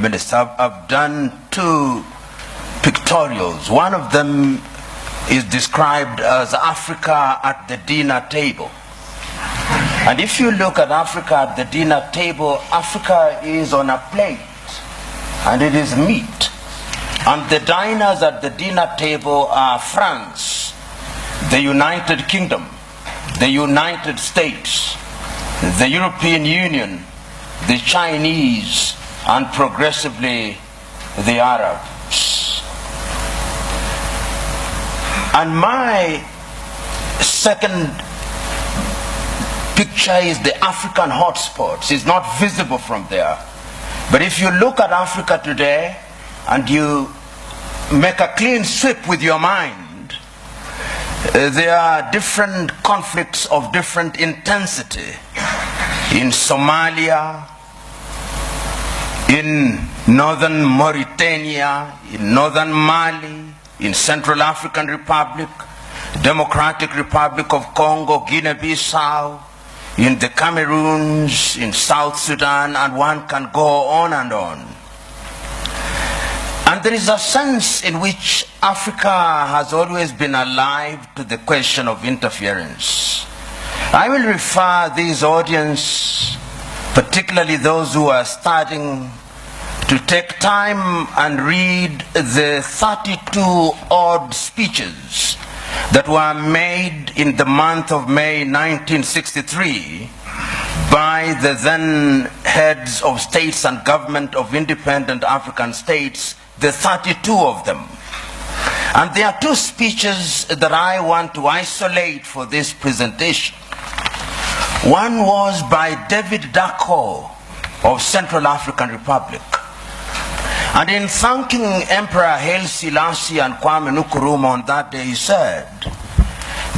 Minister, I've done two pictorials. One of them is described as Africa at the dinner table. And if you look at Africa at the dinner table, Africa is on a plate, and it is meat. And the diners at the dinner table are France, the United Kingdom, the United States, the European Union, the Chinese, and progressively the Arabs. And my second picture is the African hotspots. It's not visible from there. But if you look at Africa today and you make a clean sweep with your mind, there are different conflicts of different intensity in Somalia, in northern Mauritania, in northern Mali, in Central African Republic, Democratic Republic of Congo, Guinea-Bissau, in the Cameroons, in South Sudan, and one can go on and on. And there is a sense in which Africa has always been alive to the question of interference. I will refer this audience, particularly those who are starting, to take time and read the 32 odd speeches that were made in the month of May 1963 by the then heads of states and government of independent African states, the 32 of them. And there are two speeches that I want to isolate for this presentation. One was by David Dacko of Central African Republic. And in thanking Emperor Haile Selassie and Kwame Nkrumah on that day, he said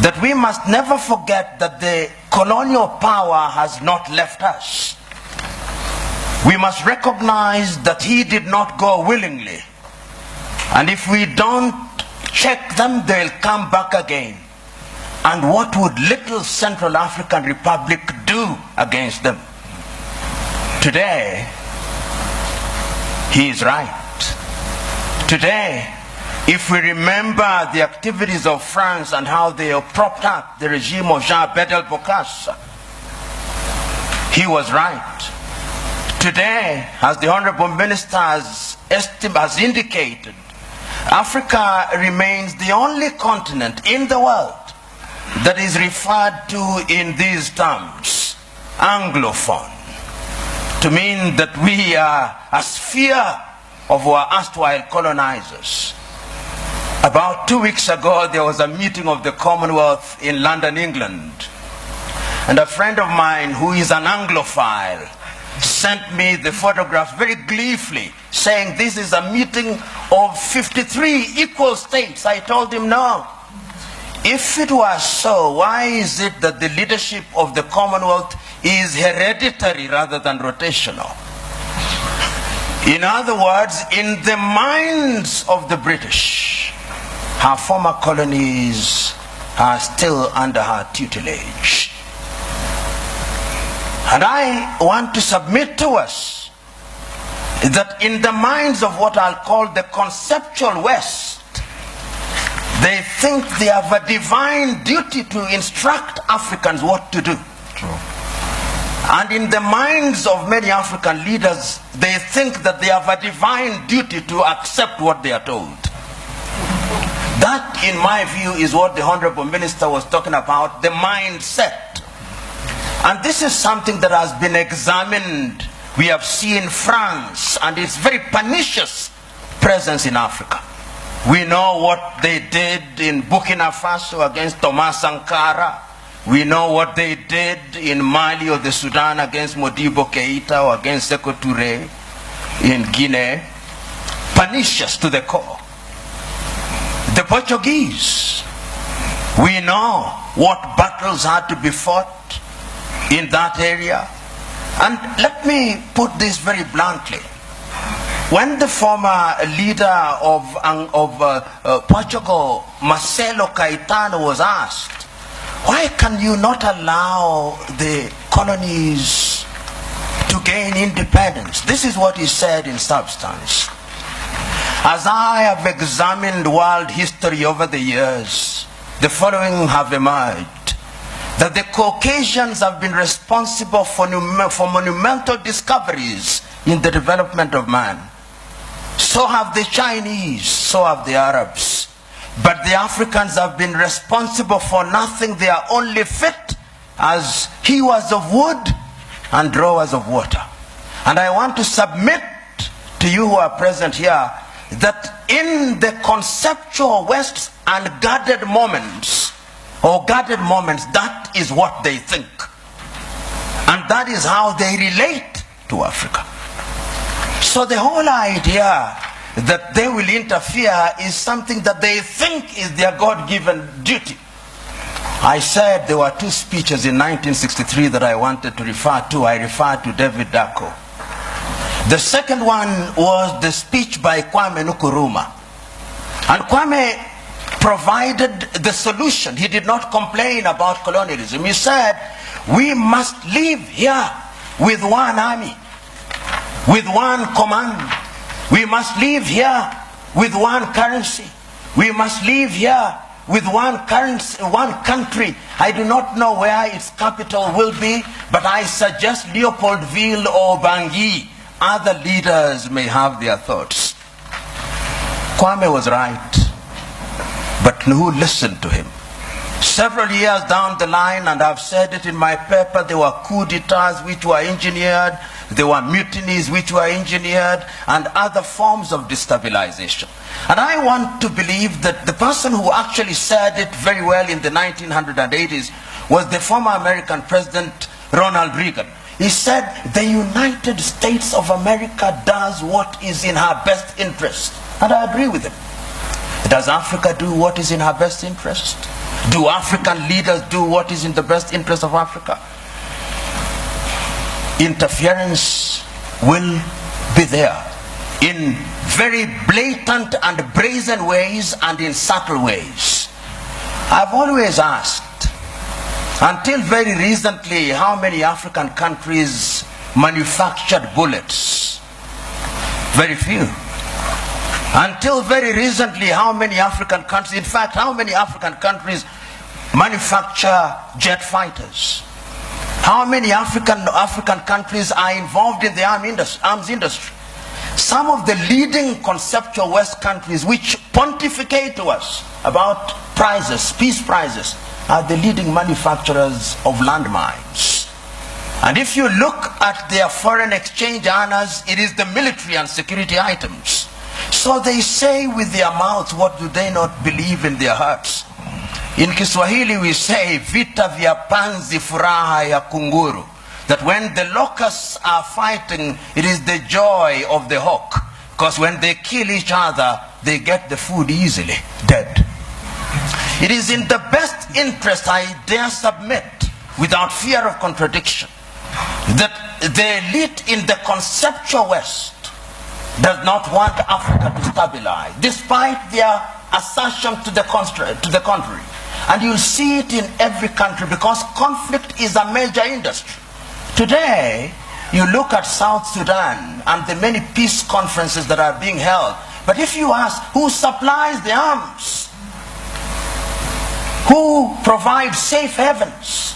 that we must never forget that the colonial power has not left us. We must recognize that he did not go willingly. And if we don't check them, they'll come back again. And what would little Central African Republic do against them? Today, he is right. Today, if we remember the activities of France and how they propped up the regime of Jean Bedel Bokassa, he was right. Today, as the Honorable Minister has indicated, Africa remains the only continent in the world that is referred to in these terms, Anglophone, to mean that we are a sphere of our erstwhile colonizers. About 2 weeks ago, there was a meeting of the Commonwealth in London, England. And a friend of mine who is an Anglophile sent me the photograph very gleefully, saying this is a meeting of 53 equal states. I told him, no. If it was so, why is it that the leadership of the Commonwealth is hereditary rather than rotational? In other words, in the minds of the British, her former colonies are still under her tutelage. And I want to submit to us that in the minds of what I'll call the conceptual West, they think they have a divine duty to instruct Africans what to do. True. And in the minds of many African leaders, they think that they have a divine duty to accept what they are told. That, in my view, is what the Honorable Minister was talking about, the mindset. And this is something that has been examined. We have seen France and its very pernicious presence in Africa. We know what they did in Burkina Faso against Thomas Sankara. We know what they did in Mali or the Sudan against Modibo Keita or against Sekou Touré in Guinea. Pernicious to the core. The Portuguese, we know what battles had to be fought in that area. And let me put this very bluntly. When the former leader of Portugal, Marcelo Caetano, was asked, why can you not allow the colonies to gain independence. This is what he said in substance. As I have examined world history over the years, the following have emerged: that the Caucasians have been responsible for monumental discoveries in the development of man. So have the Chinese, so have the Arabs. But the Africans have been responsible for nothing. They are only fit as hewers of wood and drawers of water. And I want to submit to you who are present here that in the conceptual West and guarded moments, that is what they think. And that is how they relate to Africa. So the whole idea that they will interfere is something that they think is their God-given duty. I said there were two speeches in 1963 that I wanted to refer to. I referred to David Dako. The second one was the speech by Kwame Nkrumah. And Kwame provided the solution. He did not complain about colonialism. He said, we must live here with one army, with one command. We must live here with one currency. We must live here with one currency, one country. I do not know where its capital will be, but I suggest Leopoldville or Bangui. Other leaders may have their thoughts. Kwame was right, but who listened to him? Several years down the line, and I've said it in my paper, there were coup d'etats which were engineered, there were mutinies which were engineered, and other forms of destabilization. And I want to believe that the person who actually said it very well in the 1980s was the former American President Ronald Reagan. He said, the United States of America does what is in her best interest. And I agree with him. Does Africa do what is in her best interest? Do African leaders do what is in the best interest of Africa? Interference will be there in very blatant and brazen ways and in subtle ways. I've always asked, until very recently, how many African countries manufactured bullets? Very few. Until very recently, how many African countries, in fact, how many African countries manufacture jet fighters? How many African countries are involved in the arms industry? Some of the leading conceptual West countries which pontificate to us about prizes, peace prizes, are the leading manufacturers of landmines. And if you look at their foreign exchange earners, it is the military and security items. So they say with their mouths, what do they not believe in their hearts? In Kiswahili we say, vita vya panzi furaha ya kunguru. That when the locusts are fighting, it is the joy of the hawk. Because when they kill each other, they get the food easily, dead. It is in the best interest, I dare submit, without fear of contradiction, that the elite in the conceptual West does not want Africa to stabilize, despite their assertion to the contrary. And you'll see it in every country, because conflict is a major industry. Today, you look at South Sudan and the many peace conferences that are being held, but if you ask who supplies the arms, who provides safe havens,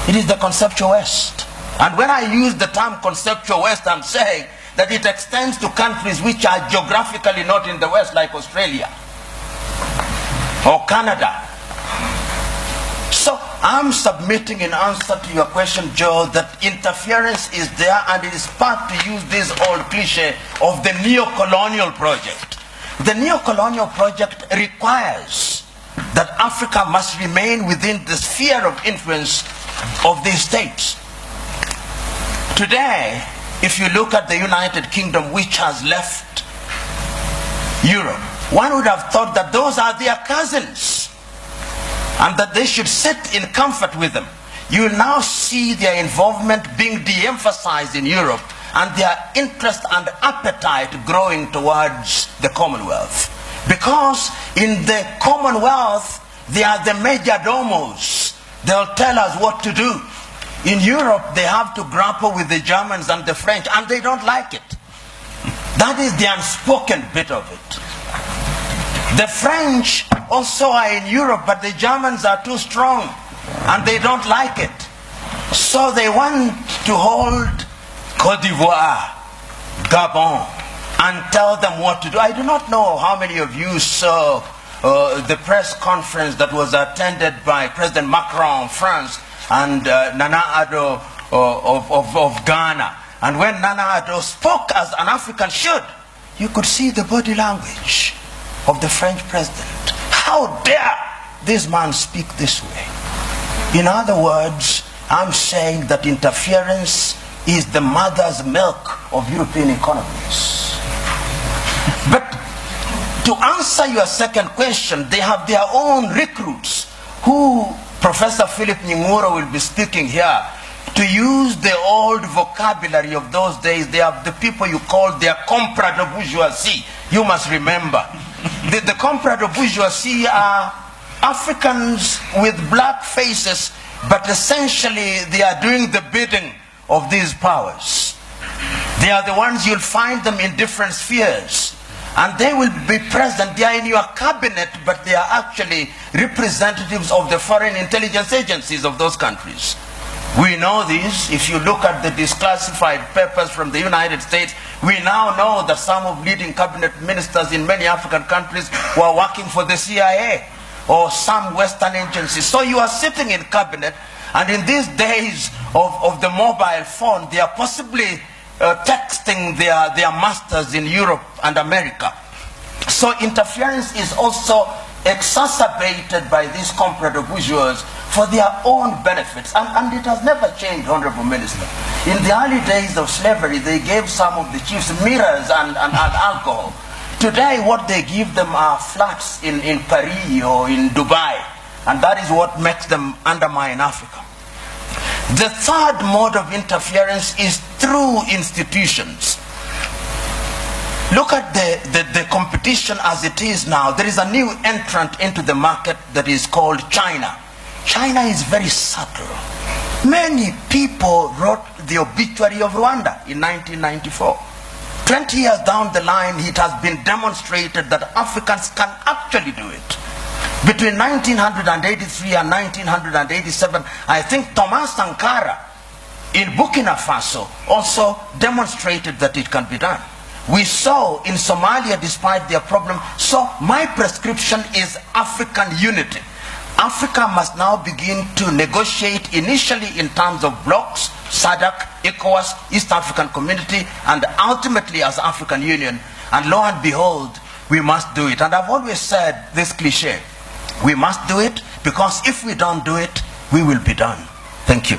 it is the conceptual West. And when I use the term conceptual West, I'm saying that it extends to countries which are geographically not in the West, like Australia or Canada. So I'm submitting in answer to your question, Joe, that interference is there, and it is part, to use this old cliche, of the neo-colonial project. The neo-colonial project requires that Africa must remain within the sphere of influence of these states. Today, if you look at the United Kingdom, which has left Europe, one would have thought that those are their cousins and that they should sit in comfort with them. You will now see their involvement being de-emphasized in Europe, and their interest and appetite growing towards the Commonwealth. Because in the Commonwealth, they are the major domos. They'll tell us what to do. in Europe, they have to grapple with the Germans and the French, and they don't like it. That is the unspoken bit of it. The French also are in Europe, but the Germans are too strong, and they don't like it. So they want to hold Côte d'Ivoire, Gabon, and tell them what to do. I do not know how many of you saw the press conference that was attended by President Macron of France and Nana Addo of Ghana. And when Nana Addo spoke as an African should, you could see the body language of the French president. How dare this man speak this way? In other words, I'm saying that interference is the mother's milk of European economies. But to answer your second question, they have their own recruits who Professor Philip Nying'oro will be speaking here. To use the old vocabulary of those days, they have the people you call their comprador bourgeoisie. You must remember. The comprador bourgeoisie are Africans with black faces, but essentially they are doing the bidding of these powers. They are the ones you'll find them in different spheres. And they will be present. They are in your cabinet, but they are actually representatives of the foreign intelligence agencies of those countries. We know this. If you look at the declassified papers from the United States, we now know that some of leading cabinet ministers in many African countries were working for the CIA or some Western agencies. So you are sitting in cabinet, and in these days of the mobile phone, they are possibly texting their masters in Europe and America. So interference is also exacerbated by these comprador bourgeois for their own benefits. And it has never changed, Honorable Minister. In the early days of slavery, they gave some of the chiefs mirrors and alcohol. Today, what they give them are flats in Paris or in Dubai. And that is what makes them undermine Africa. The third mode of interference is through institutions. Look at the competition as it is now. There is a new entrant into the market that is called China. China is very subtle. Many people wrote the obituary of Rwanda in 1994. 20 years down the line, it has been demonstrated that Africans can actually do it. Between 1983 and 1987, I think Thomas Sankara in Burkina Faso also demonstrated that it can be done. We saw in Somalia, despite their problem. So my prescription is African unity. Africa must now begin to negotiate initially in terms of blocks, SADC, ECOWAS, East African Community, and ultimately as African Union. And lo and behold, we must do it. And I've always said this cliche: we must do it, because if we don't do it, we will be done. Thank you.